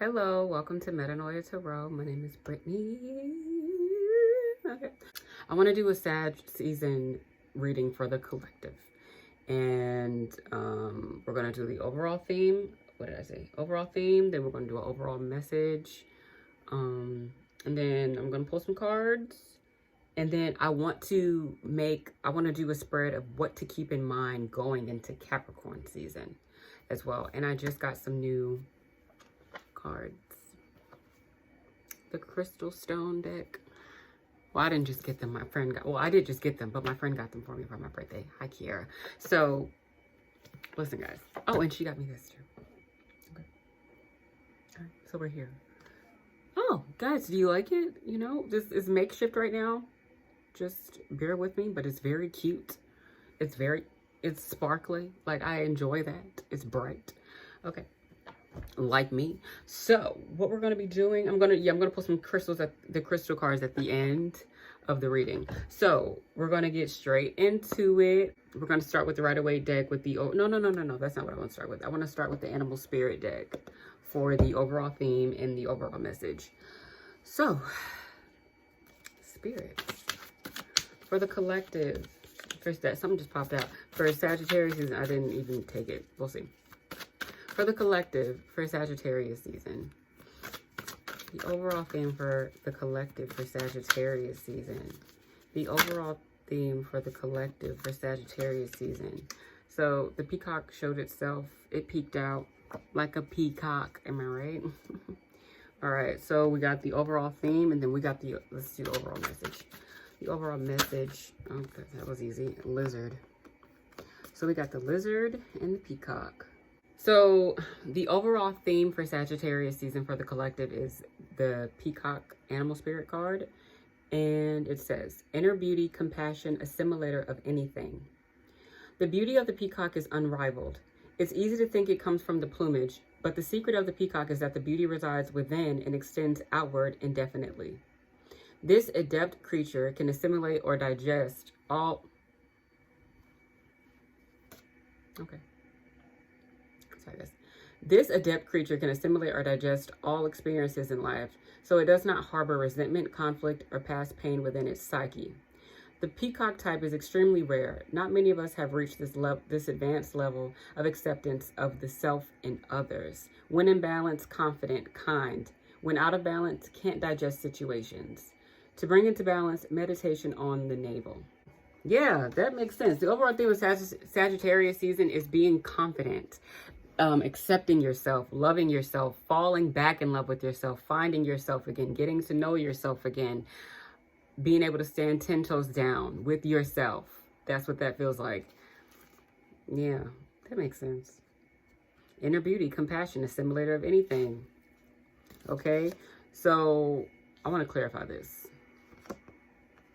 Hello, welcome to Metanoia Tarot. My name is Brittany. Okay. I want to do a Sag season reading for the collective. And we're going to do the overall theme. What did I say? Overall theme. Then we're going to do an overall message. And then I'm going to pull some cards. And then I want to do a spread of what to keep in mind going into Capricorn season as well. And I just got some new cards. The crystal stone deck. Well, I didn't just get them. My friend got, well, I did just get them, but my friend got them for me for my birthday. Hi, Kiara. So, listen, guys. Oh, and she got me this too. Okay. All right, so we're here. Oh, guys, do you like it? You know, this is makeshift right now. Just bear with me, but it's very cute. It's sparkly. Like, I enjoy that. It's bright. Okay. Like me. So what we're going to be doing, I'm going to pull some crystals the crystal cards at the end of the reading. So we're going to get straight into it. We're going to start with the Rider-Waite deck with the no, that's not what I want to start with. I want to start with the Animal Spirit deck for the overall theme and the overall message. So Spirit for the collective. First, that something just popped out for Sagittarius season. I didn't even take it. We'll see. For the collective, for Sagittarius season. The overall theme for the collective for Sagittarius season. The overall theme for the collective for Sagittarius season. So the peacock showed itself. It peeked out like a peacock. Am I right? All right. So we got the overall theme, and then we got let's do the overall message. The overall message. Oh, that was easy. Lizard. So we got the lizard and the peacock. So the overall theme for Sagittarius season for the collective is the Peacock Animal Spirit card. And it says, inner beauty, compassion, assimilator of anything. The beauty of the peacock is unrivaled. It's easy to think it comes from the plumage, but the secret of the peacock is that the beauty resides within and extends outward indefinitely. This adept creature can assimilate or digest all... Okay. Sorry, guys. This adept creature can assimilate or digest all experiences in life, so it does not harbor resentment, conflict, or past pain within its psyche. The peacock type is extremely rare. Not many of us have reached this advanced level of acceptance of the self and others. When in balance, confident, kind. When out of balance, can't digest situations. To bring into balance, meditation on the navel. Yeah, that makes sense. The overall theme of Sagittarius season is being confident. Accepting yourself, loving yourself, falling back in love with yourself, finding yourself again, getting to know yourself again, being able to stand 10 toes down with yourself. That's what that feels like. Yeah, that makes sense. Inner beauty, compassion, assimilator of anything. Okay, so I want to clarify this.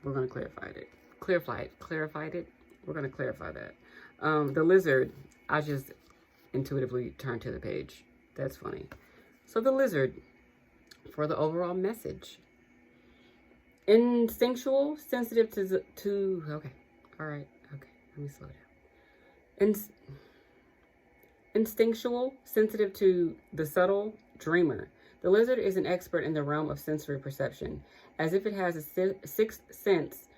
We're going to clarify it. Clarified it. We're going to clarify that. The lizard, I just intuitively turn to the page. That's funny. So the lizard for the overall message. Instinctual, sensitive to okay. All right. Okay. Let me slow down. Instinctual, sensitive to the subtle, dreamer. The lizard is an expert in the realm of sensory perception. As if it has a sixth sense,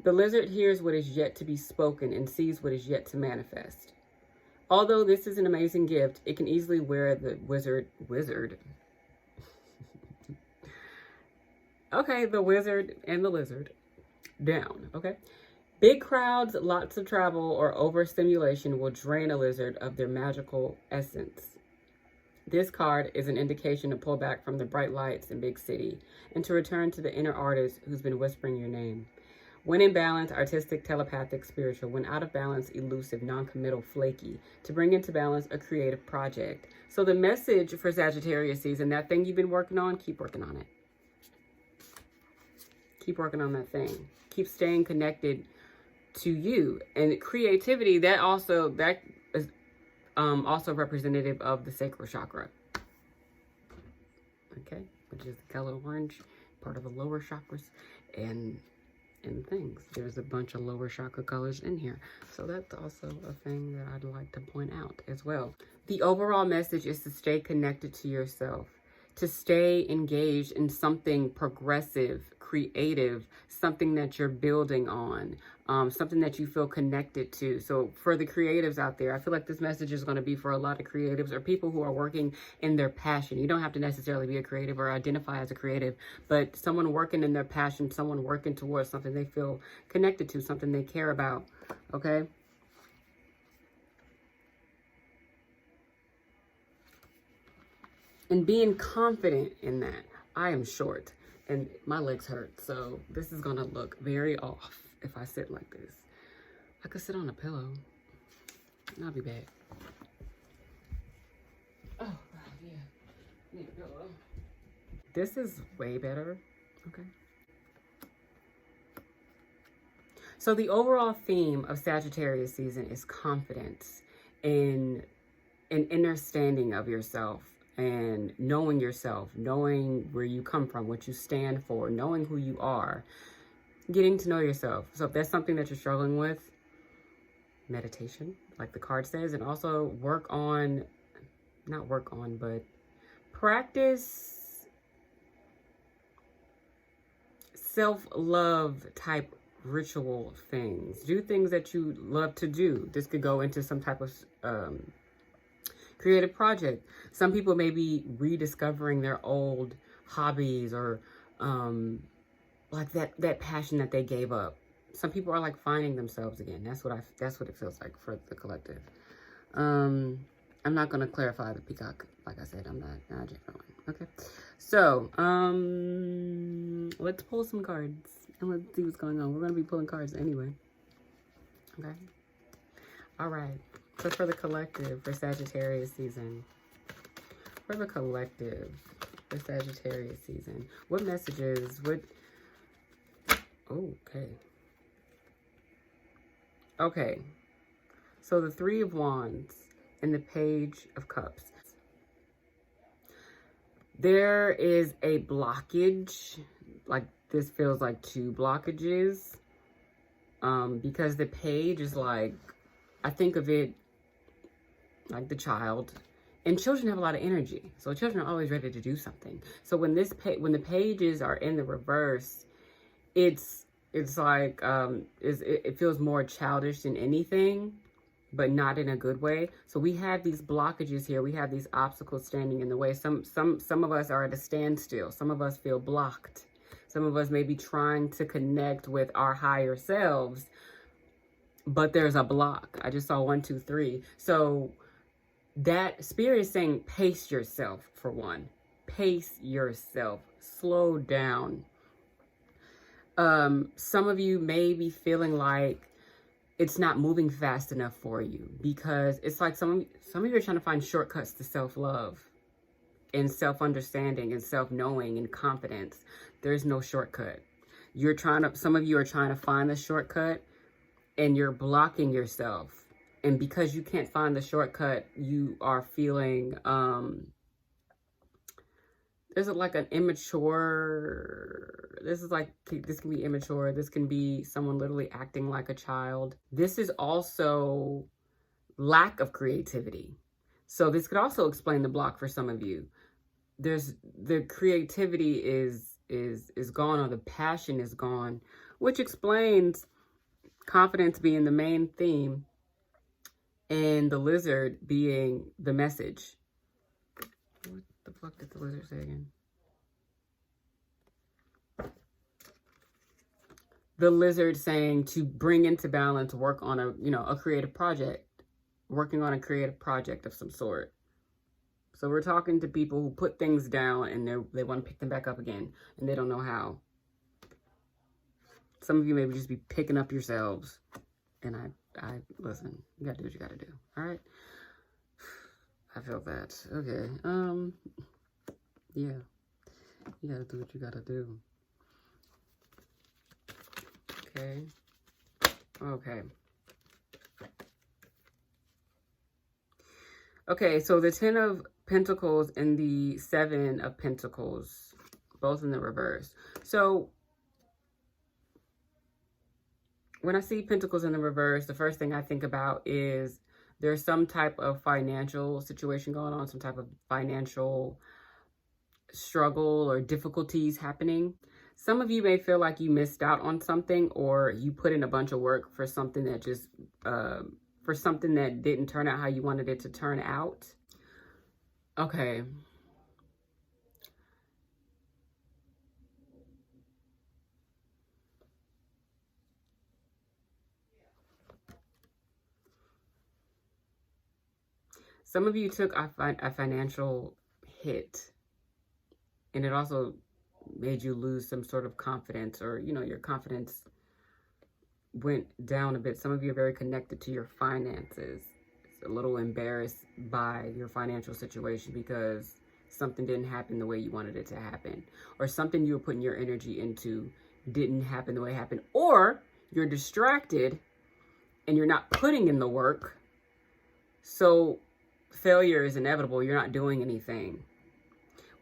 the lizard hears what is yet to be spoken and sees what is yet to manifest. Although this is an amazing gift, it can easily wear the wizard. Okay, the wizard and the lizard down, okay? Big crowds, lots of travel, or overstimulation will drain a lizard of their magical essence. This card is an indication to pull back from the bright lights in big city and to return to the inner artist who's been whispering your name. When in balance, artistic, telepathic, spiritual. When out of balance, elusive, non-committal, flaky. To bring into balance, a creative project. So the message for Sagittarius season, that thing you've been working on, keep working on it. Keep working on that thing. Keep staying connected to you. And creativity, that is also representative of the sacral chakra. Okay, which is the color orange, part of the lower chakras. And things. There's a bunch of lower chakra colors in here. So that's also a thing that I'd like to point out as well. The overall message is to stay connected to yourself. to stay engaged in something progressive, creative, something that you're building on, something that you feel connected to. So for the creatives out there, I feel like this message is going to be for a lot of creatives or people who are working in their passion. You don't have to necessarily be a creative or identify as a creative, but someone working in their passion, someone working towards something they feel connected to, something they care about, okay? And being confident in that. I am short and my legs hurt, so this is gonna look very off if I sit like this. I could sit on a pillow. I'll be back. Oh, wow, yeah. Need a pillow. This is way better. Okay. So the overall theme of Sagittarius season is confidence in an understanding of yourself and knowing yourself, knowing where you come from, what you stand for, knowing who you are, getting to know yourself. So if that's something that you're struggling with, meditation, like the card says, and also but practice self-love type ritual things. Do things that you love to do. This could go into some type of creative project. Some people may be rediscovering their old hobbies or like that passion that they gave up. Some people are like finding themselves again. That's what it feels like for the collective. I'm not going to clarify the peacock. Like I said, I'm not a general one. Okay. So, let's pull some cards and let's see what's going on. We're going to be pulling cards anyway. Okay. All right. So for the collective, for Sagittarius season. For the collective, for Sagittarius season. What messages? Okay. Okay. So the Three of Wands and the Page of Cups. There is a blockage, like this feels like two blockages, because the page is like, I think of it like the child, and children have a lot of energy. So children are always ready to do something. So when when the pages are in the reverse, it's like, it feels more childish than anything, but not in a good way. So we have these blockages here. We have these obstacles standing in the way. Some of us are at a standstill. Some of us feel blocked. Some of us may be trying to connect with our higher selves, but there's a block. I just saw 1, 2, 3. So that spirit is saying, pace yourself for one. Pace yourself. Slow down. Some of you may be feeling like it's not moving fast enough for you, because it's like some of you are trying to find shortcuts to self-love and self-understanding and self-knowing and confidence. There's no shortcut. Some of you are trying to find the shortcut and you're blocking yourself. And because you can't find the shortcut, you are feeling, there's like an immature, this can be immature. This can be someone literally acting like a child. This is also lack of creativity. So this could also explain the block for some of you. The creativity is gone, or the passion is gone, which explains confidence being the main theme and the lizard being the message. What the fuck did the lizard say again? The lizard saying to bring into balance, work on a creative project, working on a creative project of some sort. So we're talking to people who put things down and they want to pick them back up again, and they don't know how. Some of you maybe just be picking up yourselves. And I listen, you gotta do what you gotta do. All right. I felt that. Okay. Yeah. You gotta do what you gotta do. Okay. Okay. Okay, so the 10 of Pentacles and the 7 of Pentacles, both in the reverse. So when I see Pentacles in the reverse, the first thing I think about is there's some type of financial situation going on, some type of financial struggle or difficulties happening. Some of you may feel like you missed out on something, or you put in a bunch of work for something that just, for something that didn't turn out how you wanted it to turn out. Okay. Some of you took a financial hit, and it also made you lose some sort of confidence, or, you know, your confidence went down a bit. Some of you are very connected to your finances. It's a little embarrassed by your financial situation because something didn't happen the way you wanted it to happen, or something you were putting your energy into didn't happen the way it happened, or you're distracted and you're not putting in the work. So failure is inevitable. You're not doing anything,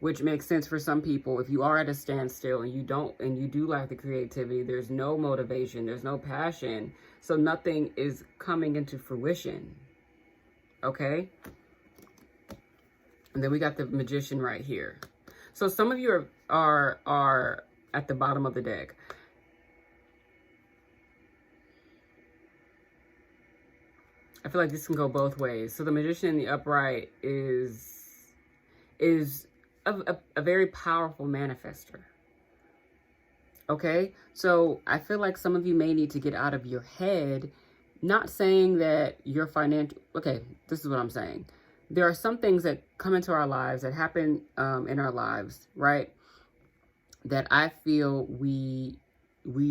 which makes sense for some people. If you are at a standstill and you do lack the creativity, there's no motivation, there's no passion, so nothing is coming into fruition. Okay? And then we got the Magician right here. So some of you are at the bottom of the deck. I feel like this can go both ways. So the Magician in the upright is a very powerful manifester. Okay? So I feel like some of you may need to get out of your head, not saying that your financial... Okay, this is what I'm saying. There are some things that come into our lives, that happen in our lives, right? That I feel we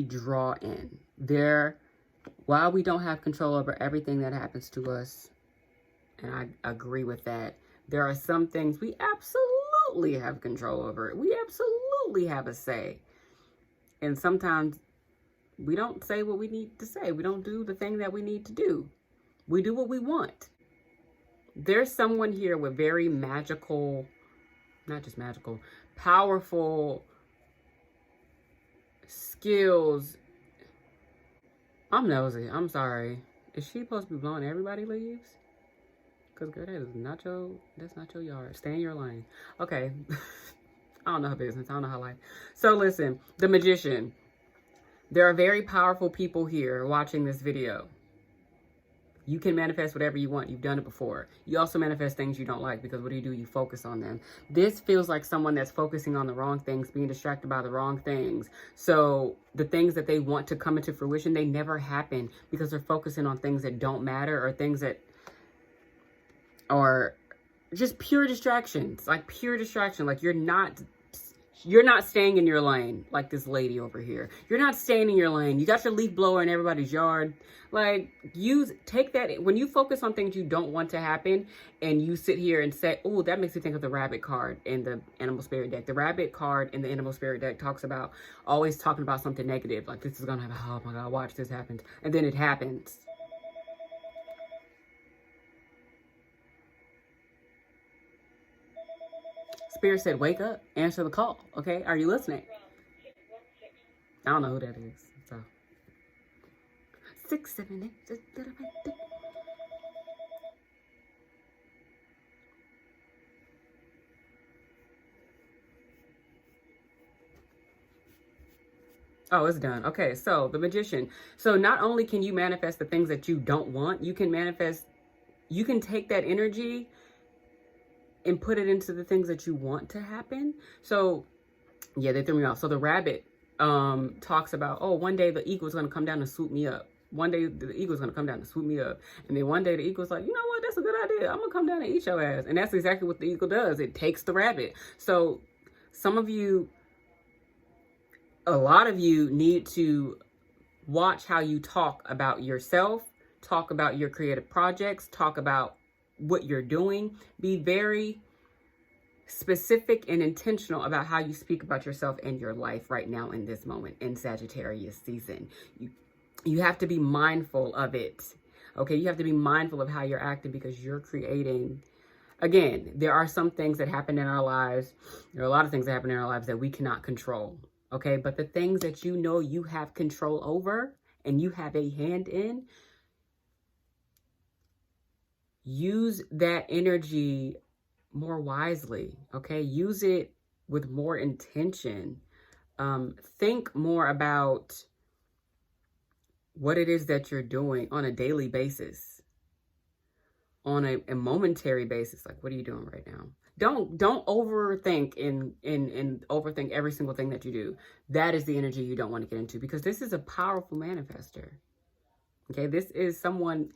draw in. While we don't have control over everything that happens to us, and I agree with that, there are some things we absolutely have control over. We absolutely have a say. And sometimes we don't say what we need to say. We don't do the thing that we need to do. We do what we want. There's someone here with very magical, not just magical, powerful skills. I'm nosy. I'm sorry. Is she supposed to be blowing everybody leaves? Because, girl, that's not your yard. Stay in your lane. Okay. I don't know her business. I don't know her life. So, listen. The Magician. There are very powerful people here watching this video. You can manifest whatever you want. You've done it before. You also manifest things you don't like, because what do? You focus on them. This feels like someone that's focusing on the wrong things, being distracted by the wrong things. So the things that they want to come into fruition, they never happen because they're focusing on things that don't matter, or things that are just pure distractions, like pure distraction. Like you're not staying in your lane, like this lady over here. You're not staying in your lane. You got your leaf blower in everybody's yard. Like, take that, when you focus on things you don't want to happen, and you sit here and say, oh, that makes me think of the rabbit card in the animal spirit deck. The rabbit card in the animal spirit deck talks about, always talking about something negative. Like, this is going to happen. Oh my God, watch this happen. And then it happens. Spirit said, wake up, answer the call. Okay, are you listening? I don't know who that is. So 6, 7, 8. Oh, it's done. Okay, so the Magician. So not only can you manifest the things that you don't want, you can take that energy and put it into the things that you want to happen. So yeah, they threw me off. So the rabbit talks about, oh, one day the eagle's going to come down and swoop me up. One day the eagle's going to come down and swoop me up. And then one day the eagle's like, you know what? That's a good idea. I'm going to come down and eat your ass. And that's exactly what the eagle does. It takes the rabbit. So some of you, a lot of you need to watch how you talk about yourself, talk about your creative projects, talk about what you're doing. Be very specific and intentional about how you speak about yourself and your life right now in this moment in Sagittarius season. You have to be mindful of it. Okay, you have to be mindful of how you're acting, because you're creating. Again, there are some things that happen in our lives. There are a lot of things that happen in our lives that we cannot control. Okay, but the things that you know you have control over and you have a hand in, use that energy more wisely. Okay, use it with more intention. Think more about what it is that you're doing on a daily basis, on a momentary basis. Like, what are you doing right now? Don't overthink and overthink every single thing that you do. That is the energy you don't want to get into, because this is a powerful manifester. Okay, this is someone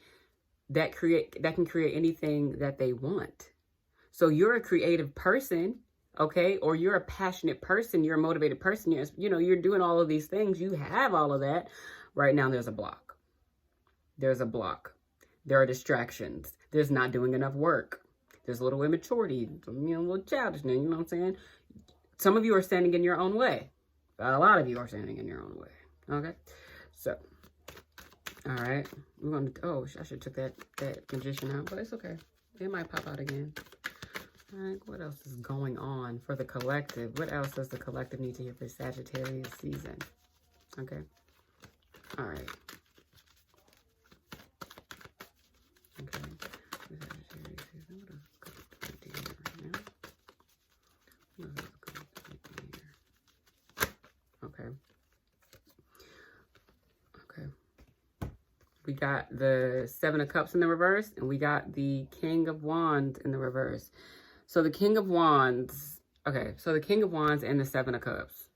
that can create anything that they want. So you're a creative person, okay, or you're a passionate person, you're a motivated person, you're doing all of these things, you have all of that. Right now there's a block. There's a block. There are distractions. There's not doing enough work. There's a little immaturity, a little childishness, you know what I'm saying? Some of you are standing in your own way. A lot of you are standing in your own way, okay? So, all right, we're going to, oh, I should have took that magician out, but it's okay. It might pop out again. All right, what else is going on for the collective? What else does the collective need to hear for Sagittarius season? Okay, all right. Okay, Sagittarius season, what else is going to hear right now? What else is going to hear? Okay. Okay. We got the Seven of Cups in the reverse, and we got the King of Wands in the reverse. So the King of Wands, okay, so the King of Wands and the Seven of Cups.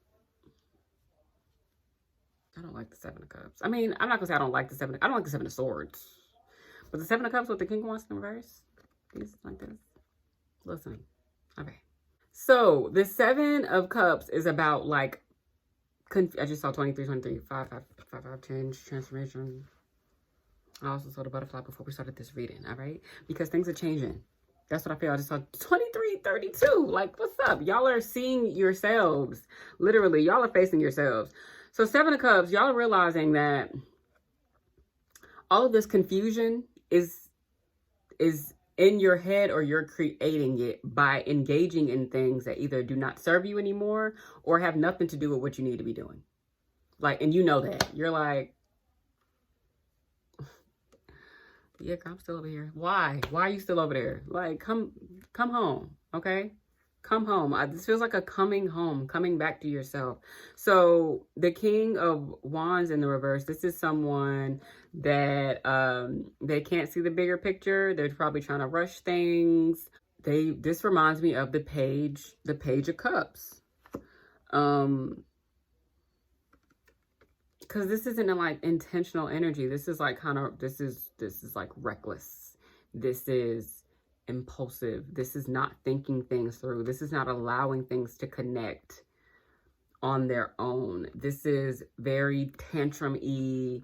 I don't like the Seven of Cups. I mean, I'm not going to say I don't like the Seven of Swords. But the Seven of Cups with the King of Wands in the reverse, these like this. Listen, okay. So the Seven of Cups is about like, I just saw 23, 23, 5, 5, 5, 5, change, transformation. I also saw the butterfly before we started this reading, all right? Because things are changing. That's what I feel. I just saw 23, 32. Like, what's up? Y'all are seeing yourselves. Literally, y'all are facing yourselves. So Seven of Cups, y'all are realizing that all of this confusion is in your head, or you're creating it by engaging in things that either do not serve you anymore or have nothing to do with what you need to be doing. Like, and you know that. You're like, yeah, I'm still over here. Why? Why are you still over there? Like, come home, okay? Come home. This feels like a coming home, coming back to yourself. So the King of Wands in the reverse, this is someone that they can't see the bigger picture. They're probably trying to rush things. This reminds me of the Page of Cups. Because this isn't like intentional energy. This is like this is like reckless. This is impulsive. This is not thinking things through. This is not allowing things to connect on their own. This is very tantrum-y.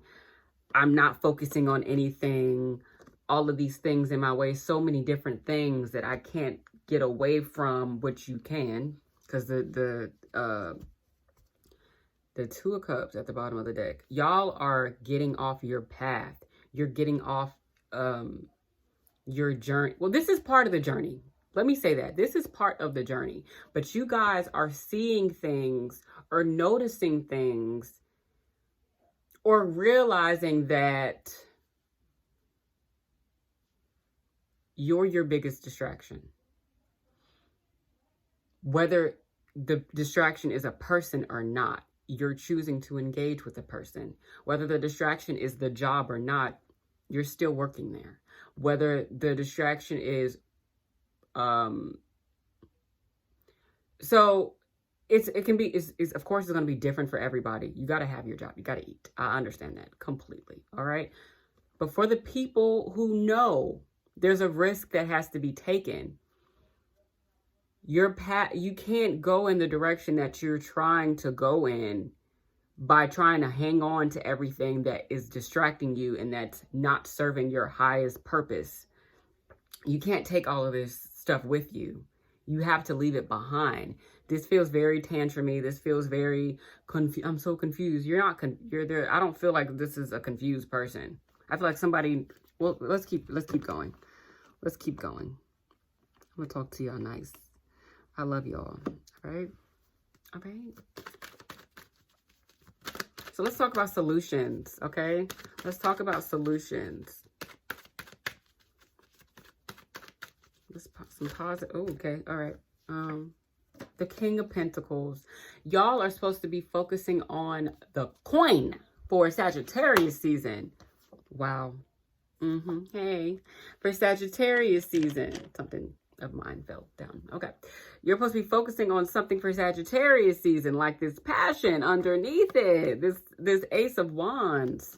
I'm not focusing on anything. All of these things in my way. So many different things that I can't get away from, which you can. Because the Two of Cups at the bottom of the deck. Y'all are getting off your path. You're getting off your journey. Well, this is part of the journey. Let me say that. This is part of the journey. But you guys are seeing things or noticing things or realizing that you're your biggest distraction. Whether the distraction is a person or not. You're choosing to engage with the person. Whether the distraction is the job or not, you're still working there. Whether the distraction is, so it can be, of course it's going to be different for everybody. You got to have your job. You got to eat. I understand that completely. All right. But for the people who know there's a risk that has to be taken, you can't go in the direction that you're trying to go in by trying to hang on to everything that is distracting you and that's not serving your highest purpose. You can't take all of this stuff with you. You have to leave it behind. This feels very tantrumy. This feels very I'm so confused. You're there. I don't feel like this is a confused person. I feel like somebody, well, let's keep going. Let's keep going. I'm gonna talk to y'all nice. I love y'all. All right? All right. So let's talk about solutions, okay? Let's talk about solutions. Let's pop some positive. Oh, okay. All right. the King of Pentacles. Y'all are supposed to be focusing on the coin for Sagittarius season. Wow. Hey, for Sagittarius season, something of mine fell down. Okay. You're supposed to be focusing on something for Sagittarius season, like this passion underneath it. This Ace of Wands.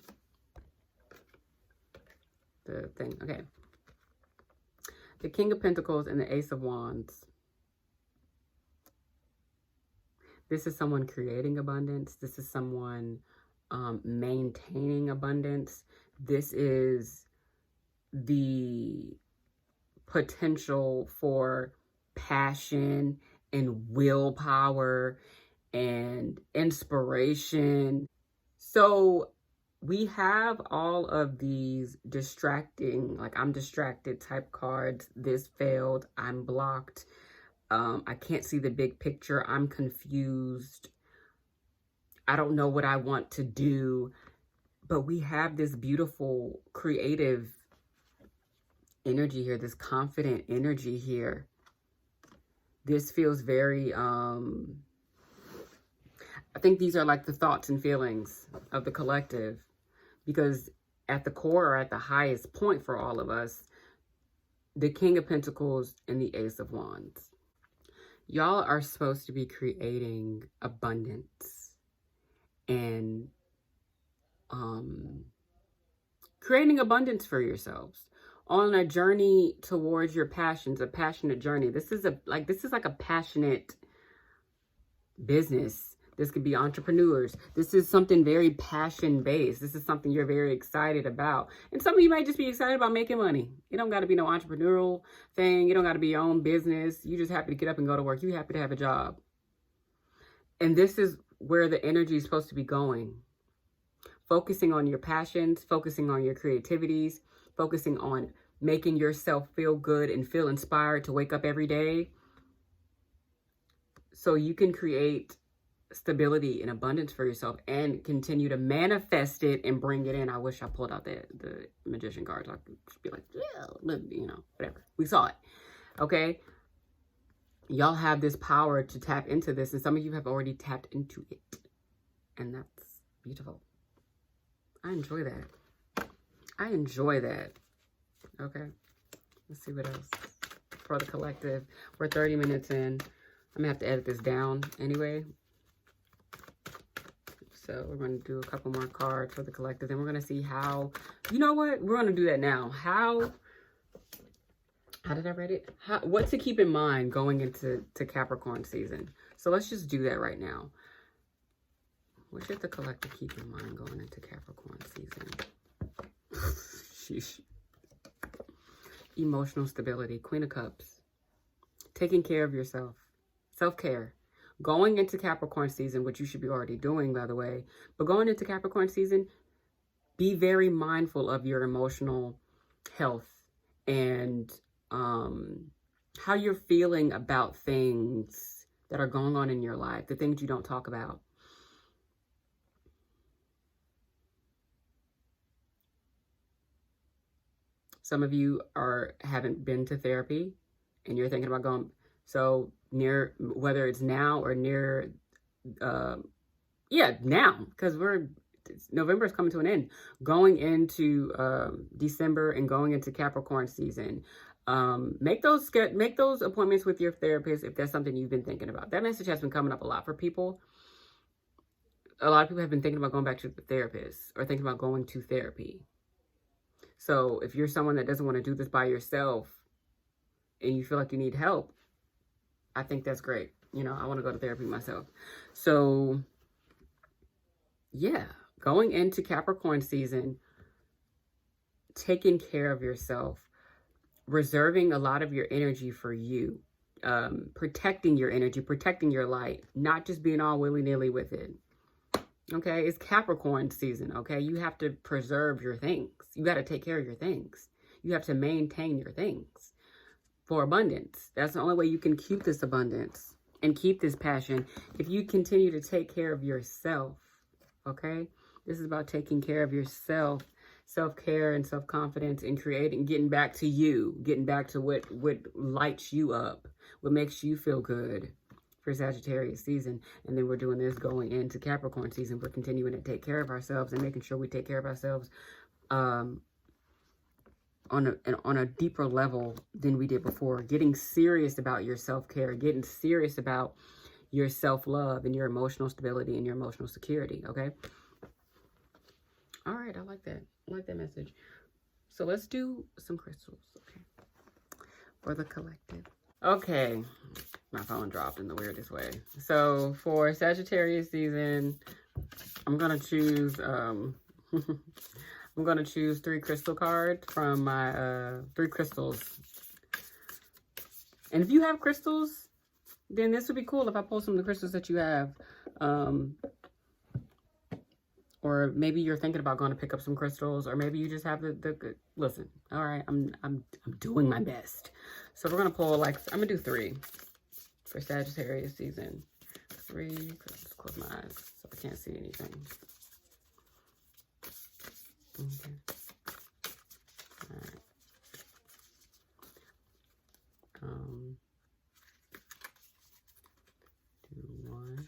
The thing. Okay. The King of Pentacles and the Ace of Wands. This is someone creating abundance. This is someone maintaining abundance. This is the potential for passion and willpower and inspiration. So we have all of these distracting, like I'm distracted type cards. This failed. I'm blocked. I can't see the big picture. I'm confused. I don't know what I want to do. But we have this beautiful creative energy here, this confident energy here. This feels very, I think these are like the thoughts and feelings of the collective, because at the core or at the highest point for all of us, the King of Pentacles and the Ace of Wands. Y'all are supposed to be creating abundance and creating abundance for yourselves on a journey towards your passions, a passionate journey. This is like a passionate business. This could be entrepreneurs. This is something very passion based. This is something you're very excited about. And some of you might just be excited about making money. It don't got to be no entrepreneurial thing. You don't got to be your own business. You just happy to get up and go to work. You happy to have a job. And this is where the energy is supposed to be going. Focusing on your passions, focusing on your creativities, focusing on making yourself feel good and feel inspired to wake up every day so you can create stability and abundance for yourself and continue to manifest it and bring it in. I wish I pulled out the magician cards. I could just be like, yeah, you know, whatever. We saw it. Okay. Y'all have this power to tap into this, and some of you have already tapped into it. And that's beautiful. I enjoy that. I enjoy that. Okay. Let's see what else for the collective. We're 30 minutes in. I'm gonna have to edit this down anyway. So we're going to do a couple more cards for the collective. Then we're going to see how, you know what? We're going to do that now. How did I write it? What to keep in mind going into Capricorn season. So let's just do that right now. What should the collective keep in mind going into Capricorn season? Sheesh. Emotional stability. Queen of Cups. Taking care of yourself. Self-care. Going into Capricorn season, which you should be already doing, by the way, but going into Capricorn season, be very mindful of your emotional health and how you're feeling about things that are going on in your life, the things you don't talk about. Some of you haven't been to therapy and you're thinking about going. So near, whether it's now or near, now, because November is coming to an end, going into December and going into Capricorn season. Make those appointments with your therapist if that's something you've been thinking about. That message has been coming up a lot for people. A lot of people have been thinking about going back to the therapist or thinking about going to therapy. So if you're someone that doesn't want to do this by yourself and you feel like you need help, I think that's great. You know, I want to go to therapy myself. So, yeah, going into Capricorn season, taking care of yourself, reserving a lot of your energy for you, protecting your energy, protecting your light, not just being all willy-nilly with it. Okay, it's Capricorn season, okay? You have to preserve your things. You got to take care of your things. You have to maintain your things. For abundance. That's the only way you can keep this abundance and keep this passion if you continue to take care of yourself. Okay? This is about taking care of yourself, self-care and self-confidence, and getting back to you, getting back to what lights you up, what makes you feel good, for Sagittarius season. And then we're doing this going into Capricorn season. We're continuing to take care of ourselves and making sure we take care of ourselves on a deeper level than we did before. Getting serious about your self-care, getting serious about your self-love and your emotional stability and your emotional security, okay? All right, I like that. I like that message. So let's do some crystals, okay? For the collective. Okay, my phone dropped in the weirdest way. So for Sagittarius season, I'm gonna choose I'm gonna choose 3 crystal cards from my 3 crystals. And if you have crystals, then this would be cool if I pull some of the crystals that you have. Or maybe you're thinking about going to pick up some crystals, or maybe you just have the listen. All right, I'm doing my best. So we're gonna pull, like, I'm gonna do 3 for Sagittarius season. 3 crystals. Close my eyes so I can't see anything. Okay. All right. Do 1.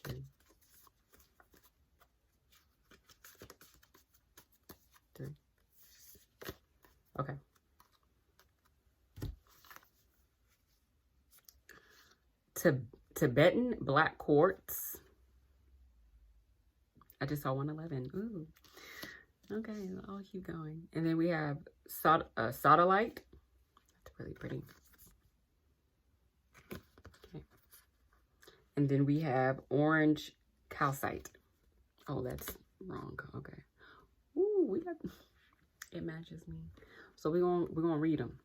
2. 3. Okay. Tibetan black quartz. I just saw 111. Ooh. Okay, I'll keep going. And then we have Sodalite. That's really pretty. Okay. And then we have orange calcite. Oh, that's wrong. Okay. Ooh, we got, it matches me. So we're gonna read them.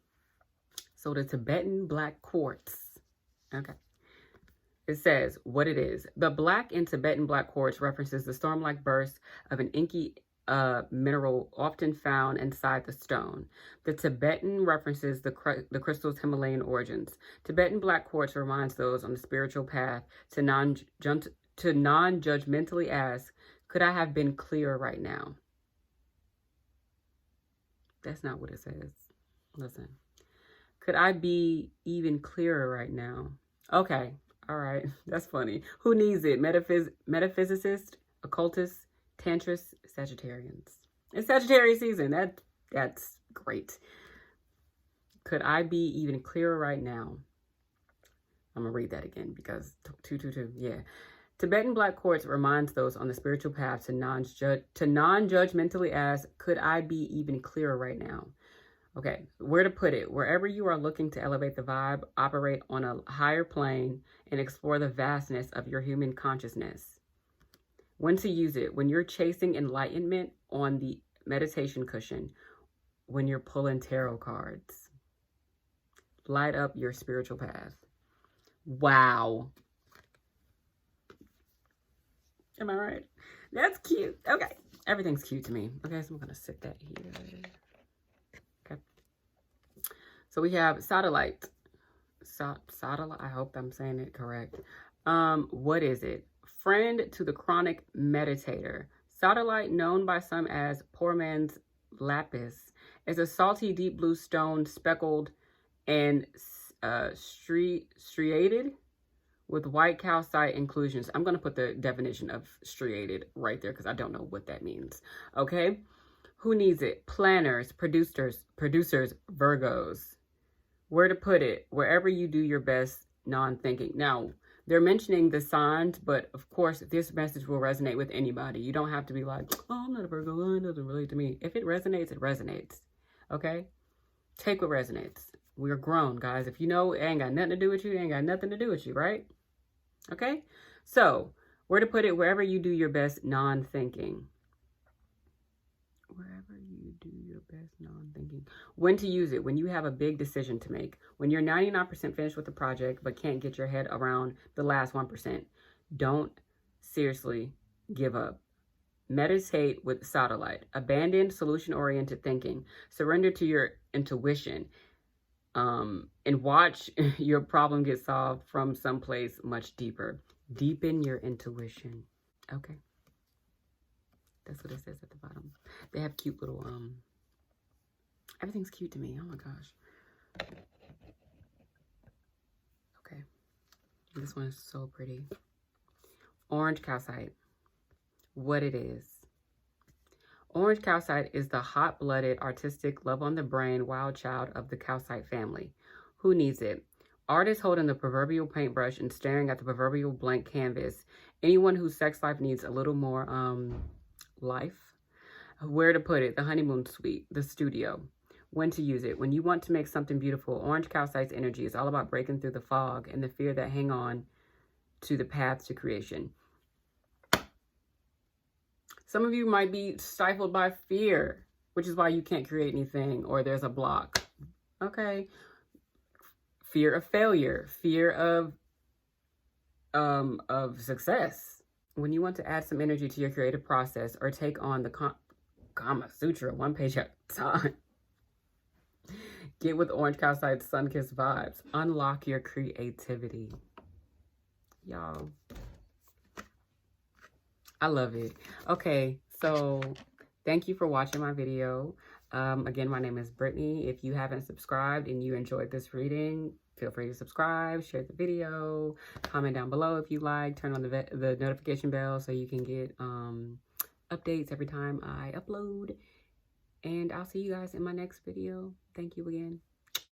So the Tibetan black quartz. Okay. It says what it is. The black in Tibetan black quartz references the storm-like burst of an inky mineral often found inside the stone. The Tibetan references the crystal's Himalayan origins. Tibetan black quartz reminds those on the spiritual path to non-judgmentally ask, could I have been clearer right now? That's not what it says. Listen. Could I be even clearer right now? Okay. All right. That's funny. Who needs it? Metaphysicist, occultist, tantrists, Sagittarians. It's Sagittarius season. That's great. Could I be even clearer right now? I'm going to read that again because 222. Yeah. Tibetan black quartz reminds those on the spiritual path to non-judgmentally ask, could I be even clearer right now? Okay, where to put it? Wherever you are looking to elevate the vibe, operate on a higher plane, and explore the vastness of your human consciousness. When to use it? When you're chasing enlightenment on the meditation cushion, when you're pulling tarot cards. Light up your spiritual path. Wow. Am I right? That's cute. Okay, everything's cute to me. Okay, so I'm going to sit that here. So we have Sodalite. Sodalite, I hope I'm saying it correct. What is it? Friend to the chronic meditator. Sodalite, known by some as poor man's lapis, is a salty deep blue stone speckled and striated with white calcite inclusions. I'm going to put the definition of striated right there because I don't know what that means. Okay? Who needs it? Planners, producers, Virgos. Where to put it? Wherever you do your best non-thinking. Now, they're mentioning the signs, but of course, this message will resonate with anybody. You don't have to be like, oh, I'm not a Virgo. Oh, it doesn't relate to me. If it resonates, it resonates. Okay? Take what resonates. We're grown, guys. If you know it ain't got nothing to do with you, it ain't got nothing to do with you, right? Okay? So, where to put it? Wherever you do your best non-thinking. Wherever you do your best non-thinking. When to use it? When you have a big decision to make. When you're 99% finished with the project but can't get your head around the last 1%. Don't seriously give up. Meditate with Sodalite. Abandon solution-oriented thinking. Surrender to your intuition. And watch your problem get solved from someplace much deeper. Deepen your intuition. Okay. That's what it says at the bottom. They have cute little, everything's cute to me. Oh my gosh. This one is so pretty. Orange calcite. What it is. Orange calcite is the hot-blooded, artistic, love-on-the-brain wild child of the calcite family. Who needs it? Artists holding the proverbial paintbrush and staring at the proverbial blank canvas. Anyone whose sex life needs a little more life. Where to put it? The honeymoon suite, the studio. When to use it? When you want to make something beautiful. Orange calcite's energy is all about breaking through the fog and the fear that hang on to the path to creation. Some of you might be stifled by fear, which is why you can't create anything, or there's a block. Okay. Fear of failure, fear of success. When you want to add some energy to your creative process or take on the Kama Sutra one page at a time, get with Orange Calcite's sun-kissed vibes. Unlock your creativity. Y'all, I love it. Okay, so thank you for watching my video. Again, my name is Brittany. If you haven't subscribed and you enjoyed this reading, feel free to subscribe, share the video, comment down below if you like, turn on the notification bell so you can get updates every time I upload. And I'll see you guys in my next video. Thank you again.